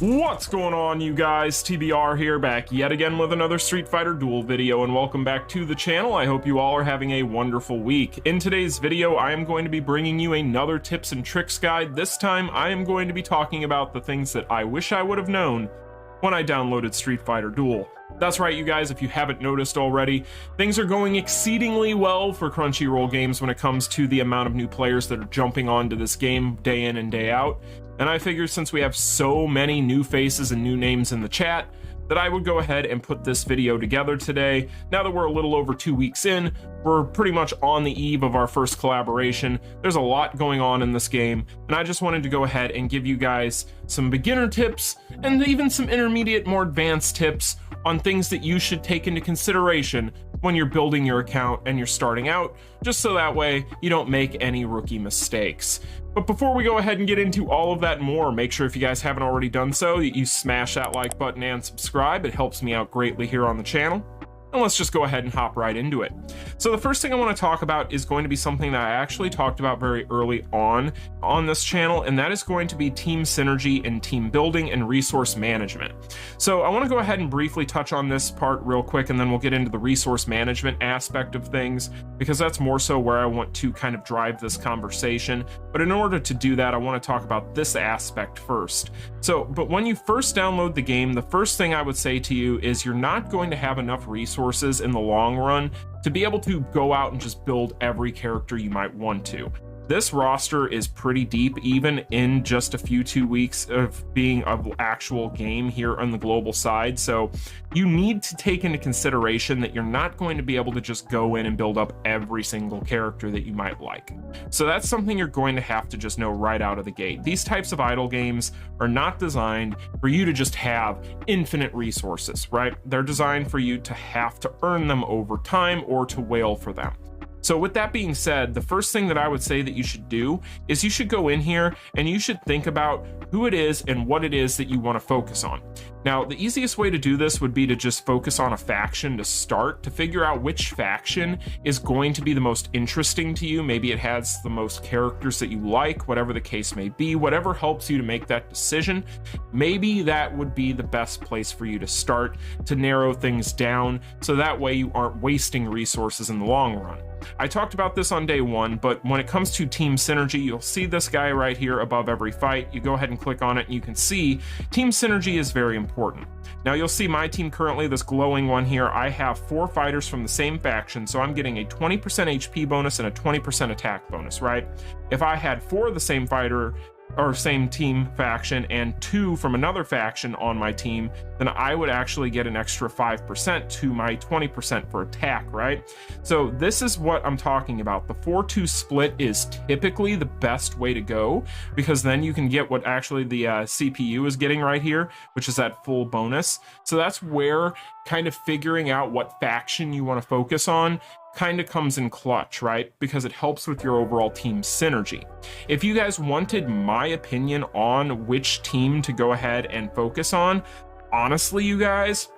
What's going on, you guys? TBR here, back yet again with another Street Fighter Duel video, and welcome back to the channel. I hope you all are having a wonderful week. In today's video, I am going to be bringing you another tips and tricks guide. This time, I am going to be talking about the things that I wish I would have known when I downloaded Street Fighter Duel. That's right, you guys, if you haven't noticed already, things are going exceedingly well for Crunchyroll games when it comes to the amount of new players that are jumping onto this game day in and day out. And I figured since we have so many new faces and new names in the chat, that I would go ahead and put this video together today. Now that we're a little over 2 weeks in, we're pretty much on the eve of our first collaboration. There's a lot going on in this game, and I just wanted to go ahead and give you guys some beginner tips and even some intermediate, more advanced tips on things that you should take into consideration when you're building your account and you're starting out, just so that way you don't make any rookie mistakes. But before we go ahead and get into all of that and more, make sure if you guys haven't already done so, that you smash that like button and subscribe. It helps me out greatly here on the channel. And let's just go ahead and hop right into it. So the first thing I want to talk about is going to be something that I actually talked about very early on this channel, and that is going to be team synergy and team building and resource management. So I want to go ahead and briefly touch on this part real quick, and then we'll get into the resource management aspect of things, because that's more so where I want to kind of drive this conversation. But in order to do that, I want to talk about this aspect first. But when you first download the game, the first thing I would say to you is you're not going to have enough resources in the long run to be able to go out and just build every character you might want to. This roster is pretty deep, even in just a few 2 weeks of being an actual game here on the global side. So you need to take into consideration that you're not going to be able to just go in and build up every single character that you might like. So that's something you're going to have to just know right out of the gate. These types of idle games are not designed for you to just have infinite resources, right? They're designed for you to have to earn them over time or to wail for them. So with that being said, the first thing that I would say that you should do is you should go in here and you should think about who it is and what it is that you want to focus on. Now, the easiest way to do this would be to just focus on a faction to start, to figure out which faction is going to be the most interesting to you. Maybe it has the most characters that you like, whatever the case may be, whatever helps you to make that decision. Maybe that would be the best place for you to start to narrow things down, so that way you aren't wasting resources in the long run. I talked about this on day one, but when it comes to team synergy, you'll see this guy right here above every fight. You go ahead and click on it and you can see team synergy is very important. Now you'll see my team currently, this glowing one here, I have 4 fighters from the same faction, so I'm getting a 20% HP bonus and a 20% attack bonus, right? If I had 4 of the same fighter or same team faction and 2 from another faction on my team, then I would actually get an extra 5% to my 20% for attack, right? So this is what I'm talking about. The 4-2 split is typically the best way to go, because then you can get what actually the CPU is getting right here, which is that full bonus. So that's where kind of figuring out what faction you want to focus on kind of comes in clutch, right? Because it helps with your overall team synergy. If you guys wanted my opinion on which team to go ahead and focus on, honestly, you guys,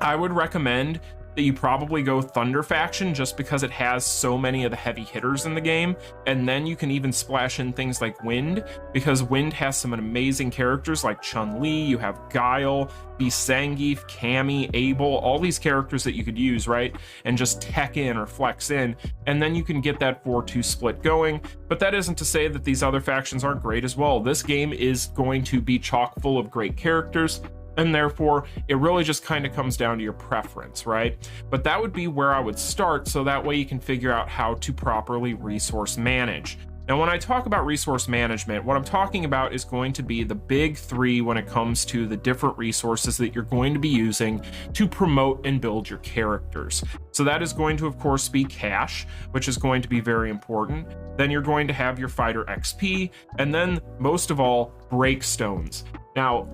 I would recommend that you probably go Thunder faction, just because it has so many of the heavy hitters in the game. And then you can even splash in things like Wind, because Wind has some amazing characters like Chun-Li, you have Guile, Zangief, Cammy, Abel, all these characters that you could use, right? And just tech in or flex in, and then you can get that 4-2 split going. But that isn't to say that these other factions aren't great as well. This game is going to be chock full of great characters, and therefore it really just kind of comes down to your preference, right? But that would be where I would start, so that way you can figure out how to properly resource manage. Now, when I talk about resource management, what I'm talking about is going to be the big 3 when it comes to the different resources that you're going to be using to promote and build your characters. So that is going to, of course, be cash, which is going to be very important. Then you're going to have your fighter XP, and then most of all, breakstones. Now,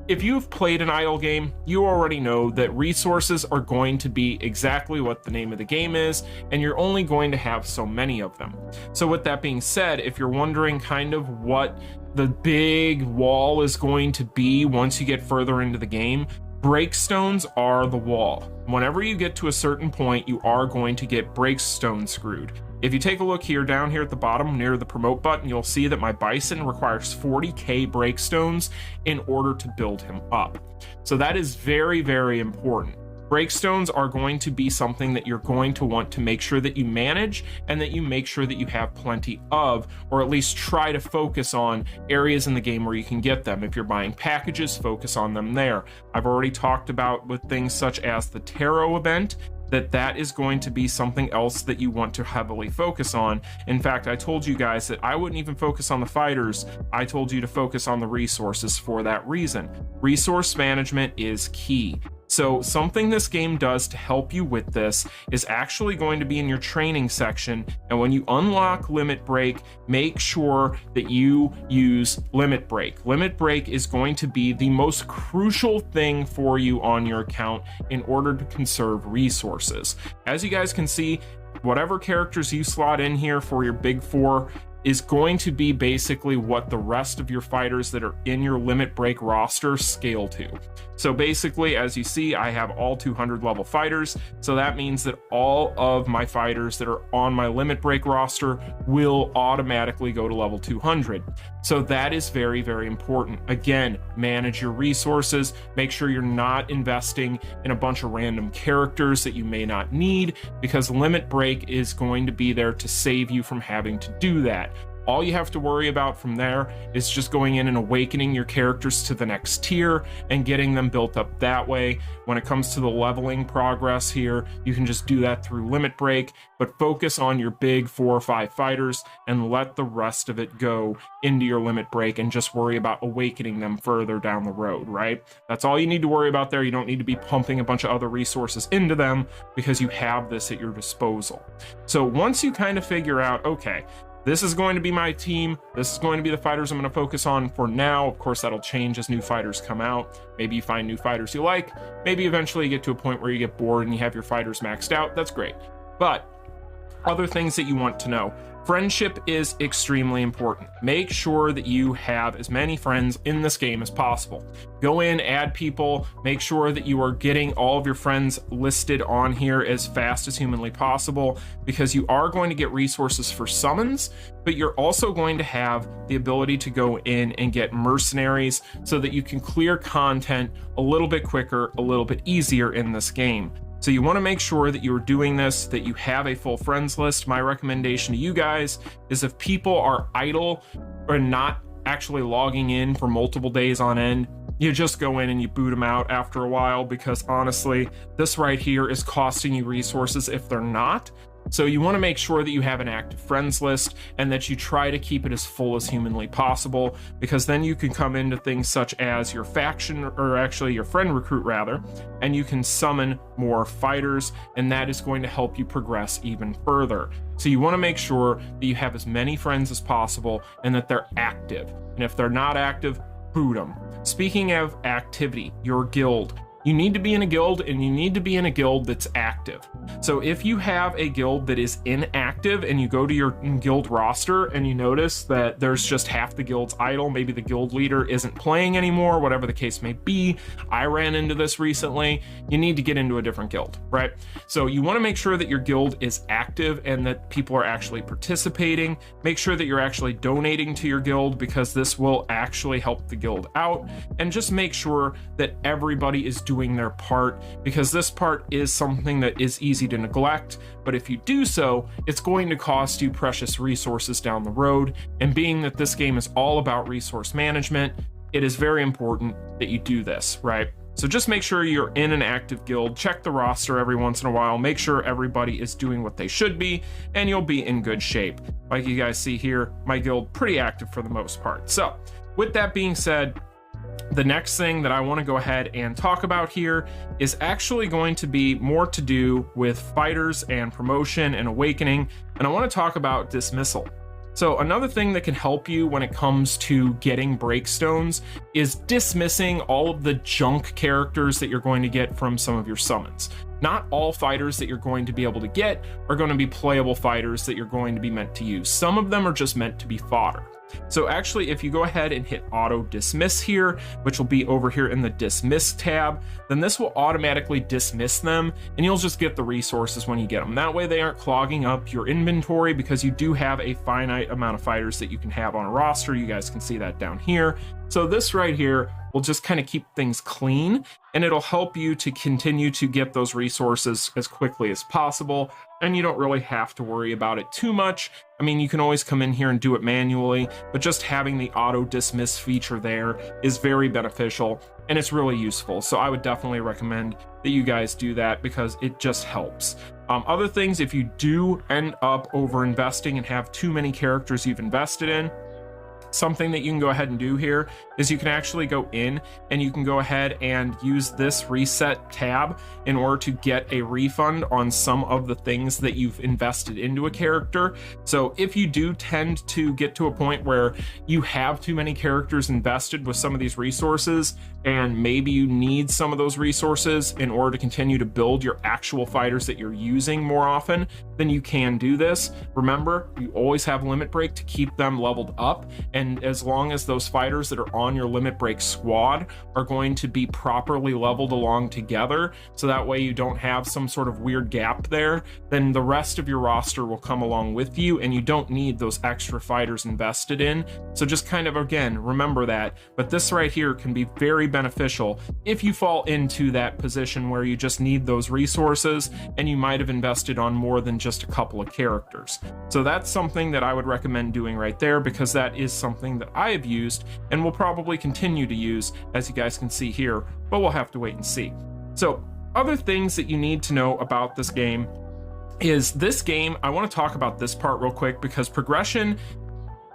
if you've played an idle game, you already know that resources are going to be exactly what the name of the game is, and you're only going to have so many of them. So with that being said, if you're wondering kind of what the big wall is going to be once you get further into the game, Breakstones are the wall. Whenever you get to a certain point, you are going to get breakstone screwed. If you take a look here, down here at the bottom near the promote button, you'll see that my bison requires 40k breakstones in order to build him up. So that is very, very important. Breakstones are going to be something that you're going to want to make sure that you manage and that you make sure that you have plenty of, or at least try to focus on areas in the game where you can get them. If you're buying packages, focus on them there. I've already talked about with things such as the tarot event, that is going to be something else that you want to heavily focus on. In fact, I told you guys that I wouldn't even focus on the fighters. I told you to focus on the resources for that reason. Resource management is key. So something this game does to help you with this is actually going to be in your training section. And when you unlock Limit Break, make sure that you use Limit Break. Limit Break is going to be the most crucial thing for you on your account in order to conserve resources. As you guys can see, whatever characters you slot in here for your big four is going to be basically what the rest of your fighters that are in your Limit Break roster scale to. So basically, as you see, I have all 200 level fighters. So that means that all of my fighters that are on my Limit Break roster will automatically go to level 200. So that is very, very important. Again, manage your resources. Make sure you're not investing in a bunch of random characters that you may not need, because Limit Break is going to be there to save you from having to do that. All you have to worry about from there is just going in and awakening your characters to the next tier and getting them built up that way. When it comes to the leveling progress here, you can just do that through Limit Break, but focus on your big 4 or 5 fighters and let the rest of it go into your Limit Break and just worry about awakening them further down the road, right? That's all you need to worry about there. You don't need to be pumping a bunch of other resources into them because you have this at your disposal. So once you kind of figure out, okay, this is going to be my team. This is going to be the fighters I'm going to focus on for now. Of course, that'll change as new fighters come out. Maybe you find new fighters you like. Maybe eventually you get to a point where you get bored and you have your fighters maxed out. That's great. But other things that you want to know. Friendship is extremely important. Make sure that you have as many friends in this game as possible. Go in, add people, make sure that you are getting all of your friends listed on here as fast as humanly possible, because you are going to get resources for summons, but you're also going to have the ability to go in and get mercenaries so that you can clear content a little bit quicker, a little bit easier in this game. So you want to make sure that you're doing this, that you have a full friends list. My recommendation to you guys is if people are idle or not actually logging in for multiple days on end, you just go in and you boot them out after a while, because honestly, this right here is costing you resources if they're not. So you want to make sure that you have an active friends list and that you try to keep it as full as humanly possible, because then you can come into things such as your faction, or actually your friend recruit rather, and you can summon more fighters, and that is going to help you progress even further. So you want to make sure that you have as many friends as possible and that they're active. And if they're not active, boot them. Speaking of activity, your guild. You need to be in a guild, and you need to be in a guild that's active. So if you have a guild that is inactive and you go to your guild roster and you notice that there's just half the guild's idle, maybe the guild leader isn't playing anymore, whatever the case may be. I ran into this recently. You need to get into a different guild, right? So you want to make sure that your guild is active and that people are actually participating. Make sure that you're actually donating to your guild, because this will actually help the guild out. And just make sure that everybody is doing their part, because this part is something that is easy to neglect, but if you do so, it's going to cost you precious resources down the road. And being that this game is all about resource management, it is very important that you do this, right? So just make sure you're in an active guild, check the roster every once in a while, make sure everybody is doing what they should be, and you'll be in good shape. Like you guys see here, my guild pretty active for the most part. So with that being said, the next thing that I want to go ahead and talk about here is actually going to be more to do with fighters and promotion and awakening, and I want to talk about Dismissal. So another thing that can help you when it comes to getting breakstones is dismissing all of the junk characters that you're going to get from some of your summons. not all fighters that you're going to be able to get are going to be playable fighters that you're going to be meant to use. Some of them are just meant to be fodder. So actually, if you go ahead and hit auto dismiss here, which will be over here in the dismiss tab, then this will automatically dismiss them, and you'll just get the resources when you get them. That way they aren't clogging up your inventory, because you do have a finite amount of fighters that you can have on a roster. You guys can see that down here. So this right here will just kind of keep things clean, and it'll help you to continue to get those resources as quickly as possible, and you don't really have to worry about it too much. I mean, you can always come in here and do it manually, but just having the auto dismiss feature there is very beneficial, and it's really useful. So I would definitely recommend that you guys do that, because it just helps. Other things, if you do end up over investing and have too many characters you've invested in, something that you can go ahead and do here is you can actually go in and you can go ahead and use this reset tab in order to get a refund on some of the things that you've invested into a character. So if you do tend to get to a point where you have too many characters invested with some of these resources, and maybe you need some of those resources in order to continue to build your actual fighters that you're using more often, then you can do this. Remember, you always have limit break to keep them leveled up, and as long as those fighters that are on your limit break squad are going to be properly leveled along together, so that way you don't have some sort of weird gap there, then the rest of your roster will come along with you, and you don't need those extra fighters invested in. So just kind of, again, remember that. But this right here can be very beneficial if you fall into that position where you just need those resources and you might have invested on more than just a couple of characters. So that's something that I would recommend doing right there, because that is something that I have used and will probably continue to use, as you guys can see here, but we'll have to wait and see. So other things that you need to know about this game is this game, I want to talk about this part real quick, because progression,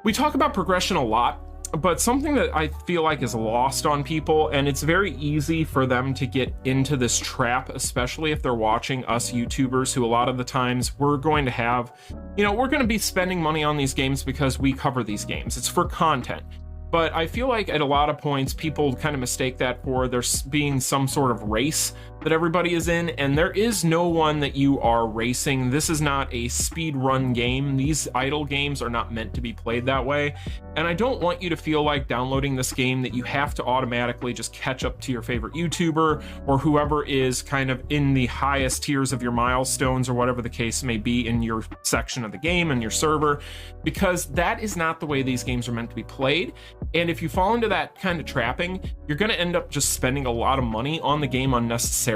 we talk about progression a lot, but something that I feel like is lost on people, and it's very easy for them to get into this trap, especially if they're watching us YouTubers, who a lot of the times we're going to have, you know, we're going to be spending money on these games because we cover these games. It's for content. But I feel like at a lot of points, people kind of mistake that for there being some sort of race that everybody is in, and there is no one that you are racing. This is not a speed run game. These idle games are not meant to be played that way. And I don't want you to feel like downloading this game that you have to automatically just catch up to your favorite YouTuber or whoever is kind of in the highest tiers of your milestones, or whatever the case may be in your section of the game and your server, because that is not the way these games are meant to be played. And if you fall into that kind of trapping, you're going to end up just spending a lot of money on the game unnecessarily.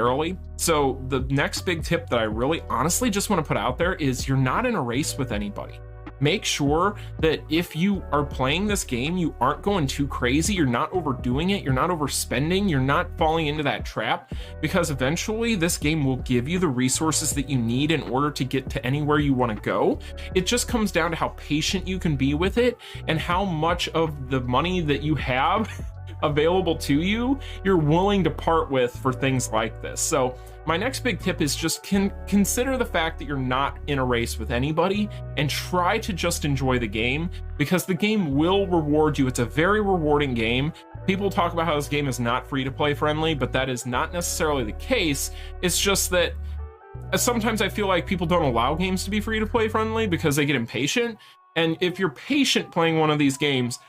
So the next big tip that I really honestly just want to put out there is you're not in a race with anybody. Make sure that if you are playing this game, you aren't going too crazy, you're not overdoing it, you're not overspending, you're not falling into that trap, because eventually this game will give you the resources that you need in order to get to anywhere you want to go. It just comes down to how patient you can be with it and how much of the money that you have available to you you're willing to part with for things like this. So my next big tip is just consider the fact that you're not in a race with anybody, and try to just enjoy the game, because the game will reward you. It's a very rewarding game. People talk about how this game is not free to play friendly, but that is not necessarily the case. It's just that sometimes I feel like people don't allow games to be free to play friendly because they get impatient. And if you're patient playing one of these games,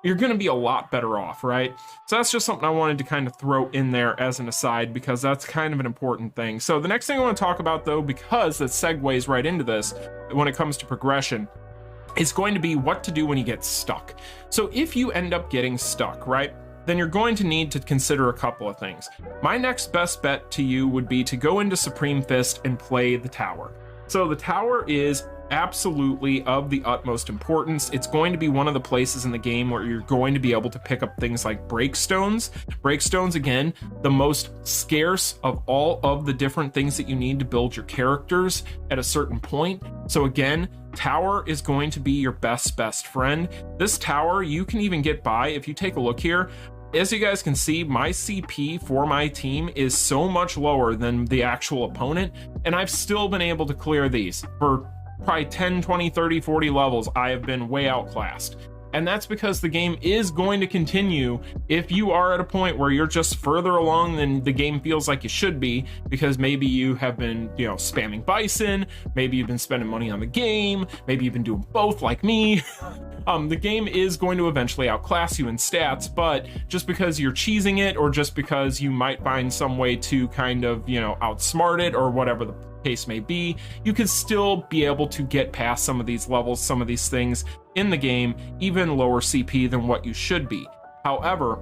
you're going to be a lot better off, right? So that's just something I wanted to kind of throw in there as an aside, because that's kind of an important thing. So the next thing I want to talk about, though, because that segues right into this when it comes to progression, is going to be what to do when you get stuck. So if you end up getting stuck, right, then you're going to need to consider a couple of things. My next best bet to you would be to go into Supreme Fist and play the tower. So the tower is absolutely of the utmost importance. It's going to be one of the places in the game where you're going to be able to pick up things like breakstones. Breakstones, again, the most scarce of all of the different things that you need to build your characters at a certain point. So again, tower is going to be your best friend. This tower you can even get by if you take a look here. As you guys can see, my CP for my team is so much lower than the actual opponent, and I've still been able to clear these for probably 10, 20, 30, 40 levels. I have been way outclassed. And that's because the game is going to continue if you are at a point where you're just further along than the game feels like you should be, because maybe you have been, spamming bison, maybe you've been spending money on the game, maybe you've been doing both like me. The game is going to eventually outclass you in stats, but just because you're cheesing it, or just because you might find some way to kind of, outsmart it, or whatever the case may be, you can still be able to get past some of these levels, some of these things in the game, even lower CP than what you should be. However,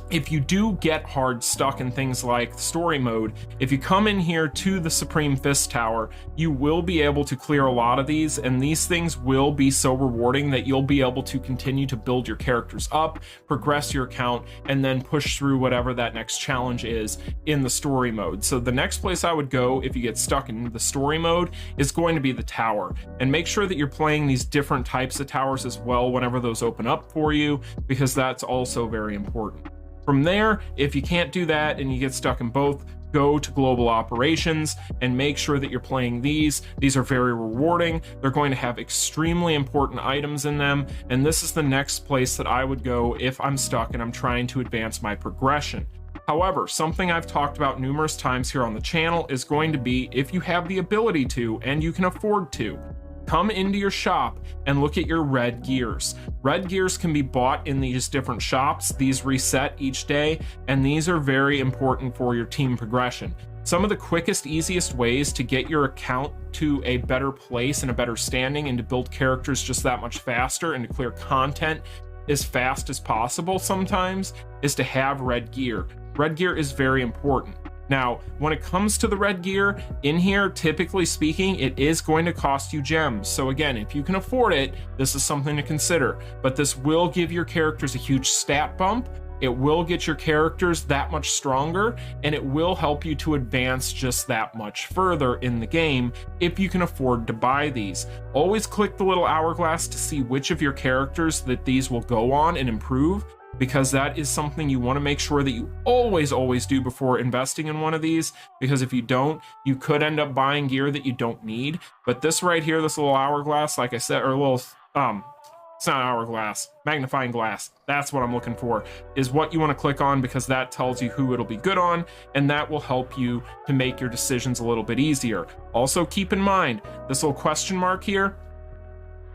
if you do get hard stuck in things like story mode, if you come in here to the Supreme Fist Tower, you will be able to clear a lot of these, and these things will be so rewarding that you'll be able to continue to build your characters up, progress your account, and then push through whatever that next challenge is in the story mode. So the next place I would go if you get stuck in the story mode is going to be the tower, and make sure that you're playing these different types of towers as well whenever those open up for you, because that's also very important. From there, if you can't do that and you get stuck in both, go to global operations and make sure that you're playing these. These are very rewarding. They're going to have extremely important items in them, and this is the next place that I would go if I'm stuck and I'm trying to advance my progression. However, something I've talked about numerous times here on the channel is going to be, if you have the ability to and you can afford to, come into your shop and look at your red gears. Red gears can be bought in these different shops. These reset each day, and these are very important for your team progression. Some of the quickest, easiest ways to get your account to a better place and a better standing, and to build characters just that much faster and to clear content as fast as possible sometimes, is to have red gear. Red gear is very important. Now, when it comes to the red gear, in here, typically speaking, it is going to cost you gems. So again, if you can afford it, this is something to consider. But this will give your characters a huge stat bump. It will get your characters that much stronger, and it will help you to advance just that much further in the game if you can afford to buy these. Always click the little hourglass to see which of your characters that these will go on and improve, because that is something you want to make sure that you always do before investing in one of these, because if you don't, you could end up buying gear that you don't need. But this right here, this little hourglass, like I said, or a little, it's not hourglass, magnifying glass, that's what I'm looking for, is what you want to click on, because that tells you who it'll be good on, and that will help you to make your decisions a little bit easier. Also keep in mind, this little question mark here,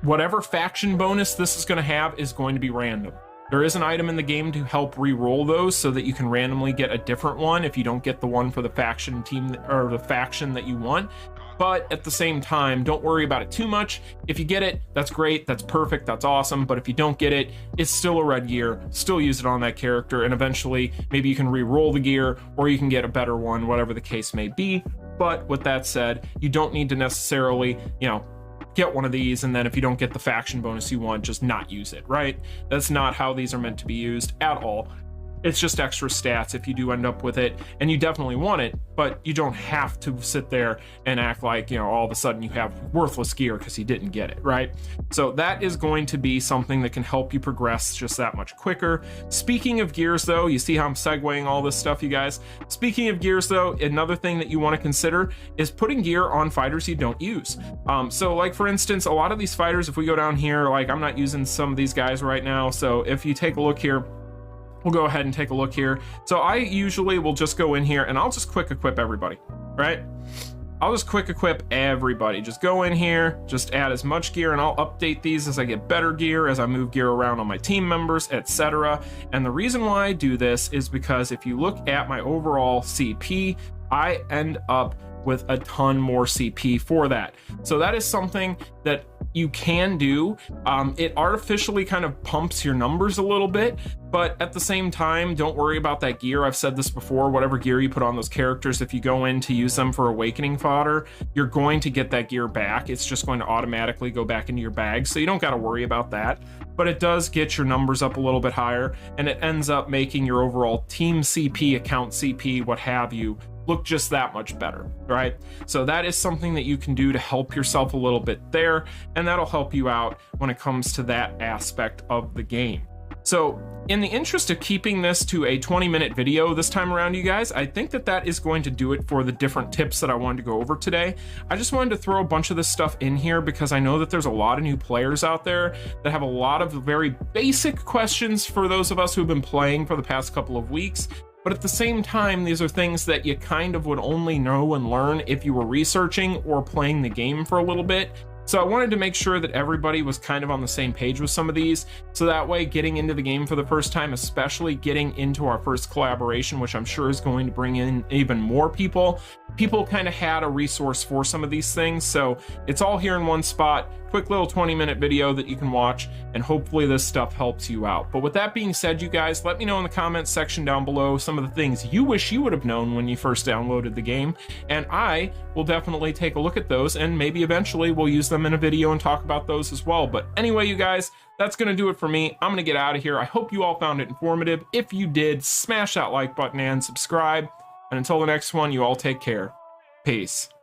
whatever faction bonus this is going to have is going to be random. There is an item in the game to help re-roll those so that you can randomly get a different one if you don't get the one for the faction team or the faction that you want. But at the same time, don't worry about it too much. If you get it, that's great, that's perfect, that's awesome. But if you don't get it, it's still a red gear, still use it on that character, and eventually maybe you can re-roll the gear, or you can get a better one, whatever the case may be. But with that said, you don't need to necessarily, get one of these, and then if you don't get the faction bonus you want, just not use it, right? That's not how these are meant to be used at all. It's just extra stats if you do end up with it, and you definitely want it, but you don't have to sit there and act like, all of a sudden you have worthless gear because you didn't get it, right? So that is going to be something that can help you progress just that much quicker. Speaking of gears though, you see how I'm segueing all this stuff, you guys? Speaking of gears though, another thing that you want to consider is putting gear on fighters you don't use. So like for instance, a lot of these fighters, if we go down here, like I'm not using some of these guys right now, so if you take a look here, we'll go ahead and take a look here. So I usually will just go in here and I'll just quick equip everybody, right? I'll just quick equip everybody. Just go in here, just add as much gear, and I'll update these as I get better gear, as I move gear around on my team members, etc. And the reason why I do this is because if you look at my overall CP, I end up with a ton more CP for that. So that is something that you can do. It artificially kind of pumps your numbers a little bit, but at the same time, don't worry about that gear. I've said this before, whatever gear you put on those characters, if you go in to use them for awakening fodder, you're going to get that gear back. It's just going to automatically go back into your bag, so you don't got to worry about that. But it does get your numbers up a little bit higher, and it ends up making your overall team CP, account CP, what have you, look just that much better, right? So that is something that you can do to help yourself a little bit there, and that'll help you out when it comes to that aspect of the game. So in the interest of keeping this to a 20-minute video this time around, you guys, I think that is going to do it for the different tips that I wanted to go over today. I just wanted to throw a bunch of this stuff in here because I know that there's a lot of new players out there that have a lot of very basic questions for those of us who've been playing for the past couple of weeks. But at the same time, these are things that you kind of would only know and learn if you were researching or playing the game for a little bit. So I wanted to make sure that everybody was kind of on the same page with some of these, so that way getting into the game for the first time, especially getting into our first collaboration, which I'm sure is going to bring in even more people kind of had a resource for some of these things. So it's all here in one spot, quick little 20-minute video that you can watch, and hopefully this stuff helps you out. But with that being said, you guys, let me know in the comments section down below some of the things you wish you would have known when you first downloaded the game, and I will definitely take a look at those, and maybe eventually we'll use them in a video and talk about those as well. But anyway, you guys, that's gonna do it for me. I'm gonna get out of here. I hope you all found it informative. If you did, smash that like button and subscribe. And until the next one, you all take care. Peace.